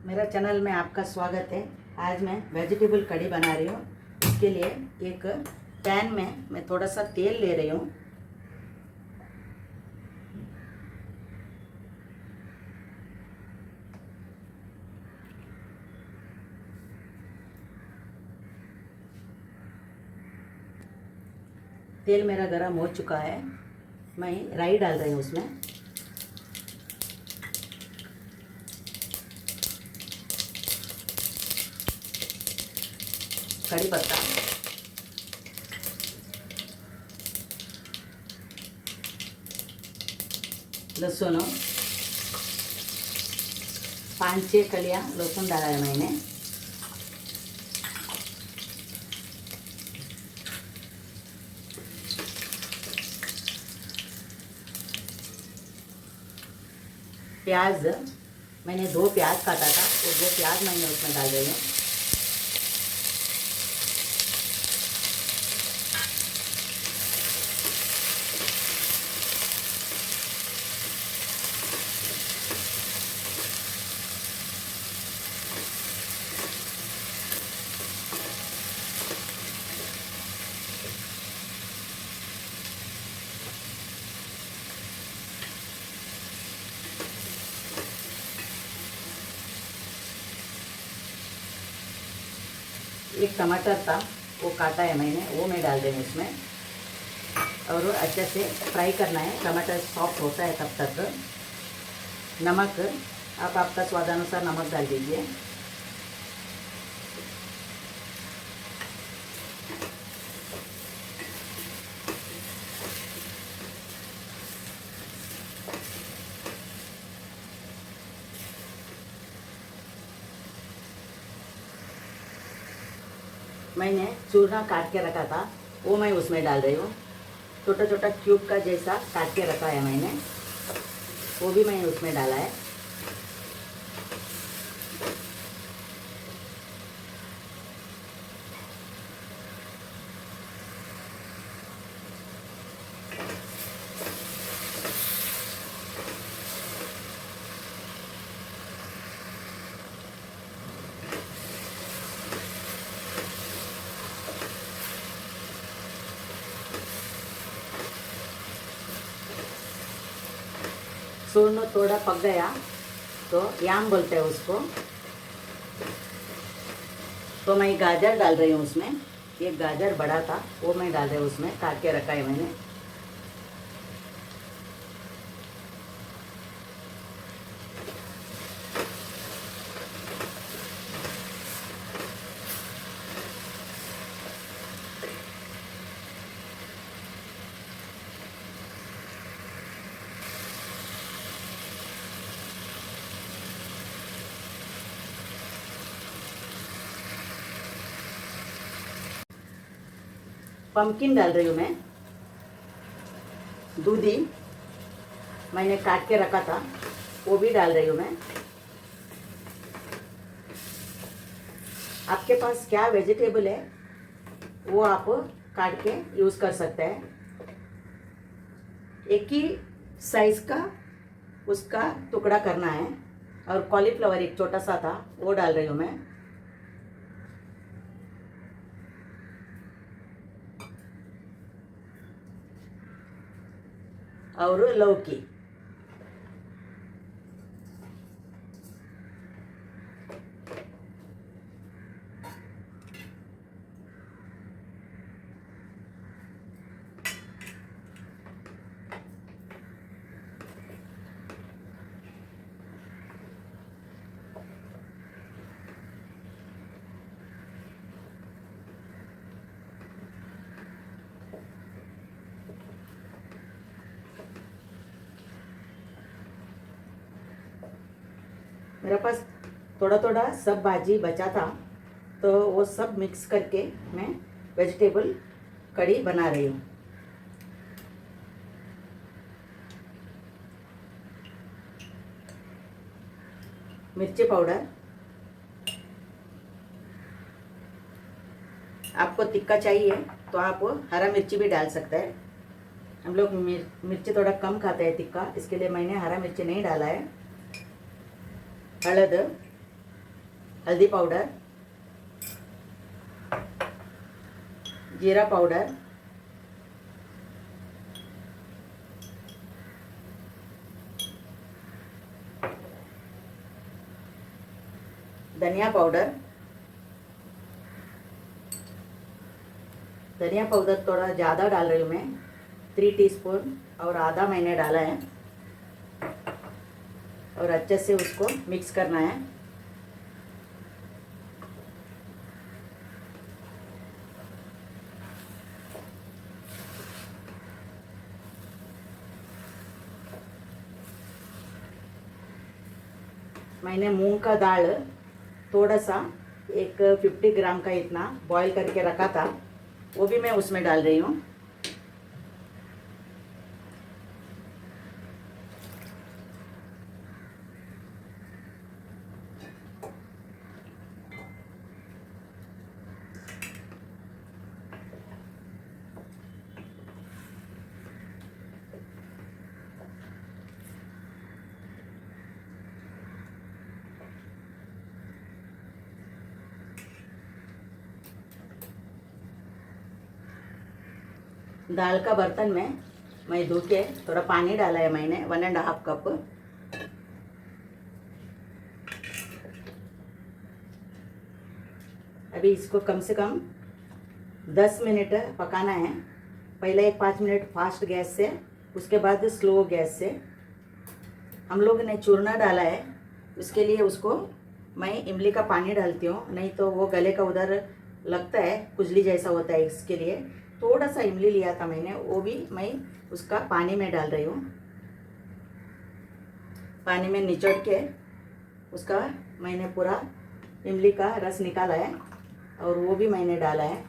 मेरा चैनल में आपका स्वागत है। आज मैं वेजिटेबल कढ़ी बना रही हूँ। इसके लिए एक पैन में मैं थोड़ा सा तेल ले रही हूँ। तेल मेरा गरम हो चुका है। मैं राई डाल रही हूँ उसमें। कड़ी पत्ता, लहसुन, 5-6 कलियां लहसुन डाला है मैंने। प्याज, मैंने 2 प्याज काटा था, वो 2 प्याज मैंने उसमें डाल रही हूँ। एक टमाटर था, वो काटा है मैंने, वो मैं डाल रही हूँ उसमें। और अच्छे से फ्राई करना है, टमाटर सॉफ्ट होता है तब तक। नमक, आप आपका स्वादानुसार नमक डाल दीजिए। मैंने चूरमा काट के रखा था, वो मैं उसमें डाल रही हूँ। छोटा छोटा क्यूब का जैसा काट के रखा है मैंने, वो भी मैंने उसमें डाला है। चूरमा थोड़ा पक गया तो याम बोलते हैं उसको, तो मैं गाजर डाल रही हूँ उसमें। एक गाजर बड़ा था, वो मैं डाल रही हूँ उसमें, काट के रखा है मैंने। पम्पकिन डाल रही हूँ मैं। दूधी मैंने काट के रखा था, वो भी डाल रही हूँ मैं। आपके पास क्या वेजिटेबल है वो आप काट के यूज़ कर सकते हैं। एक ही साइज का उसका टुकड़ा करना है। और कॉलीफ्लावर एक छोटा सा था, वो डाल रही हूँ मैं। और लौकी, मेरे पास थोड़ा थोड़ा सब भाजी बचा था, तो वो सब मिक्स करके मैं वेजिटेबल कढ़ी बना रही हूँ। मिर्ची पाउडर, आपको तिक्का चाहिए तो आप हरा मिर्ची भी डाल सकते हैं। हम लोग मिर्ची थोड़ा कम खाते हैं तिक्का, इसके लिए मैंने हरा मिर्ची नहीं डाला है। हळद, हल्दी पाउडर, जीरा पाउडर, धनिया पाउडर। धनिया पाउडर थोड़ा ज़्यादा डाल रही हूँ मैं, 3 टीस्पून, और आधा मैंने डाला है। और अच्छे से उसको मिक्स करना है। मैंने मूंग का दाल थोड़ा सा, एक 50 ग्राम का इतना बॉईल करके रखा था, वो भी मैं उसमें डाल रही हूँ। दाल का बर्तन में मैं धो के थोड़ा पानी डाला है मैंने, 1.5 कप। अभी इसको कम से कम 10 मिनट पकाना है। पहले एक 5 मिनट फास्ट गैस से, उसके बाद स्लो गैस से। हम लोग ने चूरना डाला है, उसके लिए उसको मैं इमली का पानी डालती हूँ, नहीं तो वो गले का उधर लगता है, खुजली जैसा होता है। इसके लिए थोड़ा सा इमली लिया था मैंने, वो भी मैं उसका पानी में डाल रही हूँ। पानी में निचोड़ के उसका मैंने पूरा इमली का रस निकाला है, और वो भी मैंने डाला है,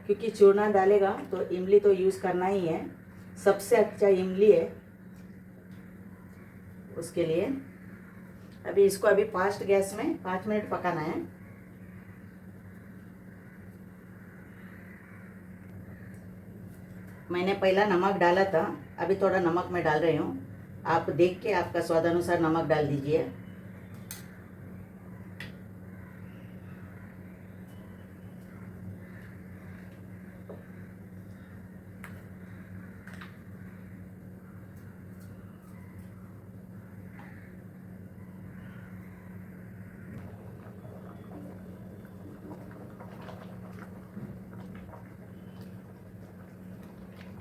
क्योंकि चूरना डालेगा तो इमली तो यूज़ करना ही है। सबसे अच्छा इमली है उसके लिए। अभी इसको अभी फास्ट गैस में 5 मिनट पकाना है। मैंने पहला नमक डाला था, अभी थोड़ा नमक मैं डाल रही हूँ। आप देख के आपका स्वाद अनुसार नमक डाल दीजिए।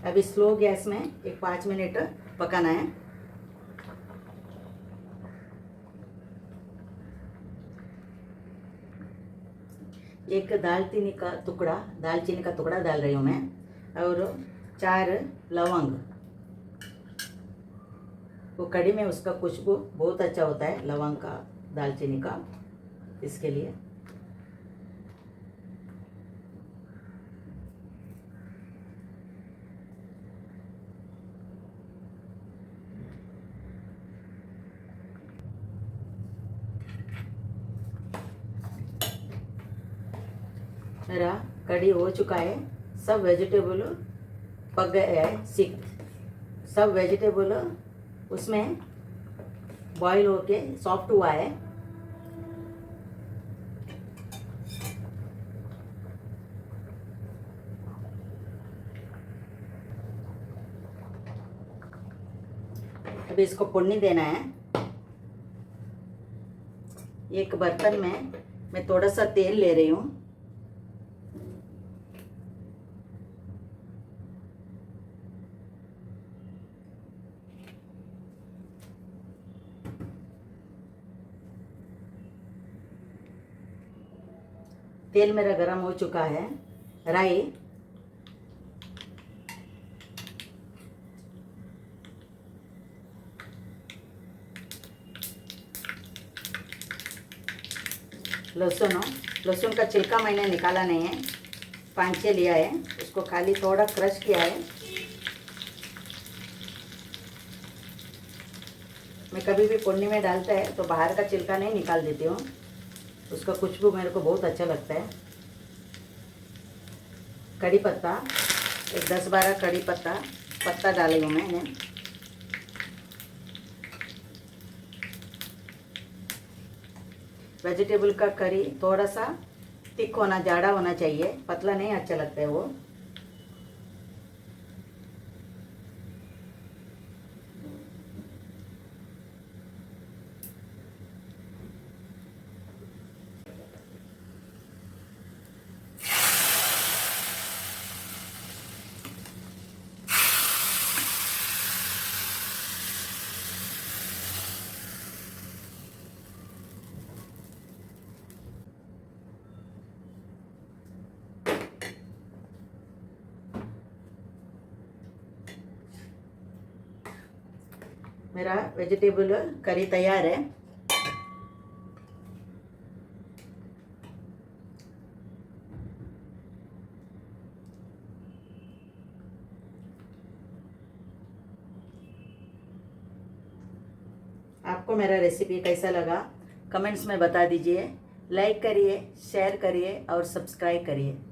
अभी स्लो गैस में एक 5 मिनट पकाना है। एक दालचीनी का टुकड़ा डाल रही हूँ मैं, और 4 लवंग। वो कड़ी में उसका खुशबू बहुत अच्छा होता है, लवंग का, दालचीनी का, इसके लिए। मेरा कड़ी हो चुका है, सब वेजिटेबल पक गए हैं, सब वेजिटेबल उसमें बॉईल होके सॉफ्ट हुआ है। अभी इसको पुड़नी देना है। एक बर्तन में मैं थोड़ा सा तेल ले रही हूँ। तेल मेरा गरम हो चुका है। राई, लहसुन का छिलका मैंने निकाला नहीं है, 5-6 लिया है, उसको खाली थोड़ा क्रश किया है। मैं कभी भी पुड़नी में डालता है तो बाहर का छिलका नहीं निकाल देती हूँ, उसका खुशबू मेरे को बहुत अच्छा लगता है। कड़ी पत्ता, एक 10-12 कड़ी पत्ता डाली हूँ मैंने। वेजिटेबल का करी थोड़ा सा थिक होना, जाड़ा होना चाहिए, पतला नहीं अच्छा लगता है वो। मेरा वेजिटेबल करी तैयार है। आपको मेरा रेसिपी कैसा लगा कमेंट्स में बता दीजिए। लाइक करिए, शेयर करिए और सब्सक्राइब करिए।